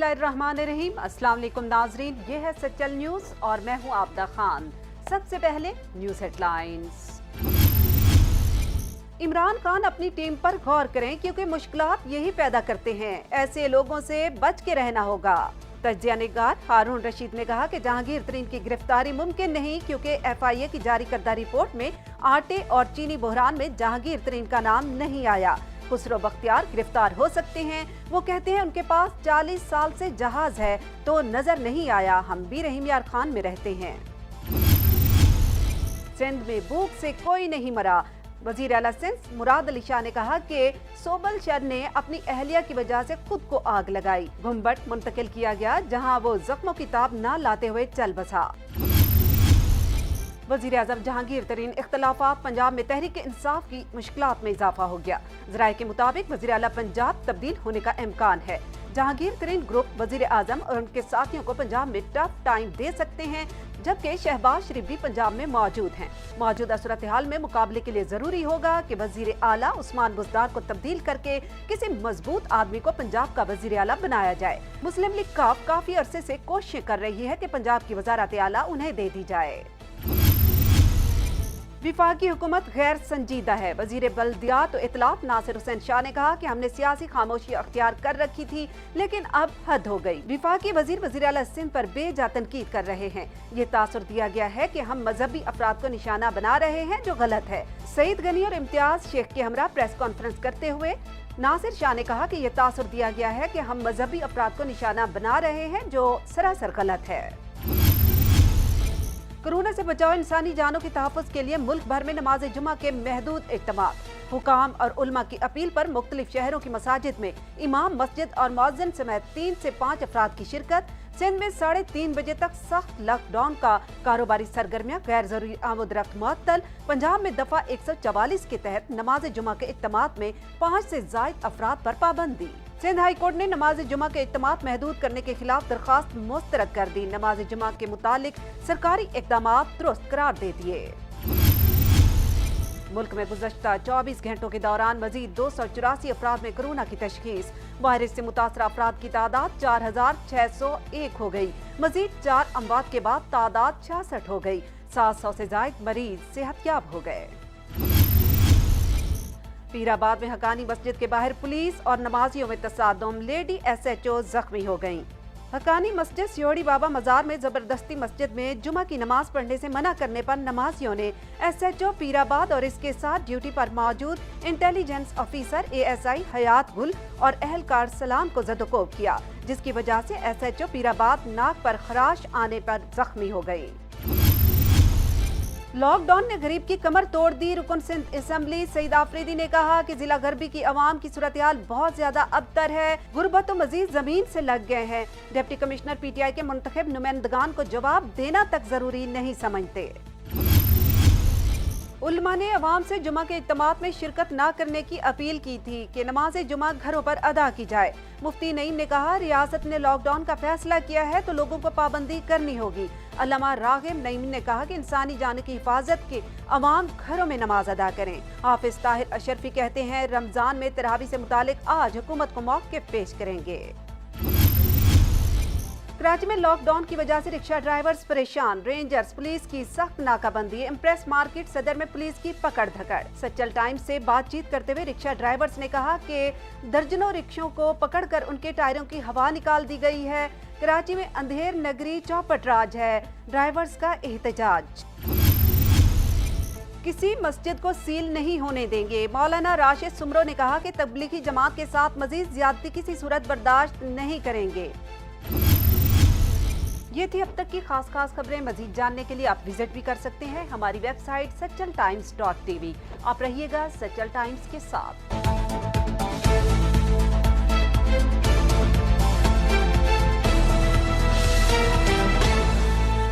बिस्मिल्लाहिर्रहमानिर्रहीम। अस्सलाम वालेकुम नाजरीन, ये है सच्चल न्यूज़ और मैं हूँ आबदा खान। सबसे पहले न्यूज़ हेडलाइंस। इमरान खान अपनी टीम पर गौर करें क्योंकि मुश्किलात यही पैदा करते हैं। ऐसे लोगों से बच के रहना होगा। तज्जिया निगार हारून रशीद ने कहा कि जहांगीर तरीन की गिरफ्तारी मुमकिन नहीं क्योंकि FIA की जारी करदा रिपोर्ट में आटे और चीनी बहरान में जहांगीर तरीन का नाम नहीं आया। खुसरो बख्तियार गिरफ्तार हो सकते हैं। वो कहते हैं उनके पास 40 साल से जहाज है तो नजर नहीं आया। हम भी रहीम यार खान में रहते हैं। सिंध में भूख से कोई नहीं मरा। वजीर आला सिंध मुराद अली शाह ने कहा कि सोबल शर ने अपनी अहलिया की वजह से खुद को आग लगाई। घुमबट मुंतकिल किया गया जहां वो जख्मों की ताब न लाते हुए चल बसा। वजीर आज़म जहांगीर तरीन इख्तलाफात पंजाब में तहरीक इंसाफ की मुश्किलात में इजाफा हो गया। ज़राए के मुताबिक वजीर आला पंजाब तब्दील होने का इम्कान है। जहांगीर तरीन ग्रुप वजीर आज़म और उनके साथियों को पंजाब में टफ टाइम दे सकते हैं, जबकि शहबाज शरीफ भी पंजाब में मौजूद हैं। मौजूदा सूरत हाल में मुकाबले के लिए जरूरी होगा कि वजीर आला उस्मान बुज़दार को तब्दील करके किसी मजबूत आदमी को पंजाब का वजीर आला बनाया जाए। मुस्लिम लीग काफ काफी अरसे से कोशिशें कर रही है कि पंजाब की वजारत आला उन्हें दे दी जाए। विफाकी हुकूमत गैर संजीदा है। वजीर बल्दियात और इतलात नासिर हुसैन शाह ने कहा कि हमने सियासी खामोशी अख्तियार कर रखी थी लेकिन अब हद हो गई। विफाकी वजीर आला सिंध पर बेजा तनकीद कर रहे हैं। ये तासुर दिया गया है कि हम मजहबी अफराद को निशाना बना रहे हैं, जो गलत है। सईद गनी और इम्तियाज शेख के हमरा प्रेस कॉन्फ्रेंस करते हुए नासिर शाह ने कहा कि ये तासुर दिया गया है कि हम मजहबी अफराद को निशाना बना रहे हैं, जो सरासर गलत है। कोरोना से बचाव इंसानी जानों के तहफ़्फ़ुज़ के लिए मुल्क भर में नमाज जुमा के महदूद इज्तिमा। हुकाम और उलमा की अपील पर मुख्तलिफ शहरों की मसाजिद में इमाम, मस्जिद और मुअज्जिन समेत 3 से 5 अफराद की शिरकत। सिंध में 3:30 बजे तक सख्त लॉकडाउन का कारोबारी सरगर्मियां, गैर जरूरी आमद-रफ्त मुअत्तल। पंजाब में दफा 144 के तहत नमाज जुमा के इज्तिमात में 5 से ज़ायद अफराद पर पाबंदी। सिंध हाई कोर्ट ने नमाज जुमा के इज्तिमात महदूद करने के खिलाफ दरखास्त मुस्तरद कर दी। नमाज जुमा के मुतालिक सरकारी इक़दामात दुरुस्त करार दे दिए। मुल्क में गुज़श्ता 24 घंटों के दौरान मजीद 284 अफराद में कोरोना की तशखीस। वायरस से मुतासर अफराद की तादाद 4601 हो गई। मजीद 4 अमवात के बाद तादाद 66 हो गई। 700 से ज़ायद मरीज सेहतयाब हो गए। पीराबाद में हकानी मस्जिद के बाहर पुलिस और नमाजियों में तसादुम। लेडी SHO जख्मी हो गईं। हकानी मस्जिद सियोड़ी बाबा मजार में जबरदस्ती मस्जिद में जुमा की नमाज पढ़ने से मना करने पर नमाजियों ने SHO पीराबाद और इसके साथ ड्यूटी पर मौजूद इंटेलिजेंस ऑफिसर ASI हयात गुल और अहलकार सलाम को जदोकोब किया, जिसकी वजह से SHO पीराबाद नाक पर खराश आने पर जख्मी हो गई। लॉकडाउन ने गरीब की कमर तोड़ दी। रुकन सिंध असम्बली सईद आफरीदी ने कहा कि जिला गरबी की आवाम की सूरत हाल बहुत ज्यादा अबतर है। गुर्बत तो मजीद जमीन से लग गए हैं। डिप्टी कमिश्नर PTI के मुंतखब नुमाइंदगान को जवाब देना तक जरूरी नहीं समझते। उलमा ने अवाम से जुमा के इज्तिमात में शिरकत न करने की अपील की थी कि नमाज जुमा घरों पर अदा की जाए। मुफ्ती नईम ने कहा रियासत ने लॉकडाउन का फैसला किया है तो लोगों को पाबंदी करनी होगी। अल्लामा रागिब नईम ने कहा कि इंसानी जान की हिफाजत के अवाम घरों में नमाज अदा करें। हाफिज ताहिर अशरफी कहते हैं रमजान में तरावी से मुतालिक आज हुकूमत को मौक़िफ़ पेश करेंगे। कराची में लॉकडाउन की वजह से रिक्शा ड्राइवर्स परेशान। रेंजर्स पुलिस की सख्त नाकाबंदी। इम्प्रेस मार्केट सदर में पुलिस की पकड़ धकड़। सच्चल टाइम्स से बातचीत करते हुए रिक्शा ड्राइवर्स ने कहा कि दर्जनों रिक्शों को पकड़कर उनके टायरों की हवा निकाल दी गई है। कराची में अंधेर नगरी चौपट राज है। ड्राइवर्स का एहतजाज। किसी मस्जिद को सील नहीं होने देंगे। मौलाना राशिद सुमरो ने कहा कि तबलीगी जमात के साथ मजीद ज्यादती किसी सूरत बर्दाश्त नहीं करेंगे। ये थी अब तक की खास खबरें। मजीद जानने के लिए आप विजिट भी कर सकते हैं हमारी वेबसाइट सच्चल times.tv। आप रहिएगा सच्चल टाइम्स के साथ।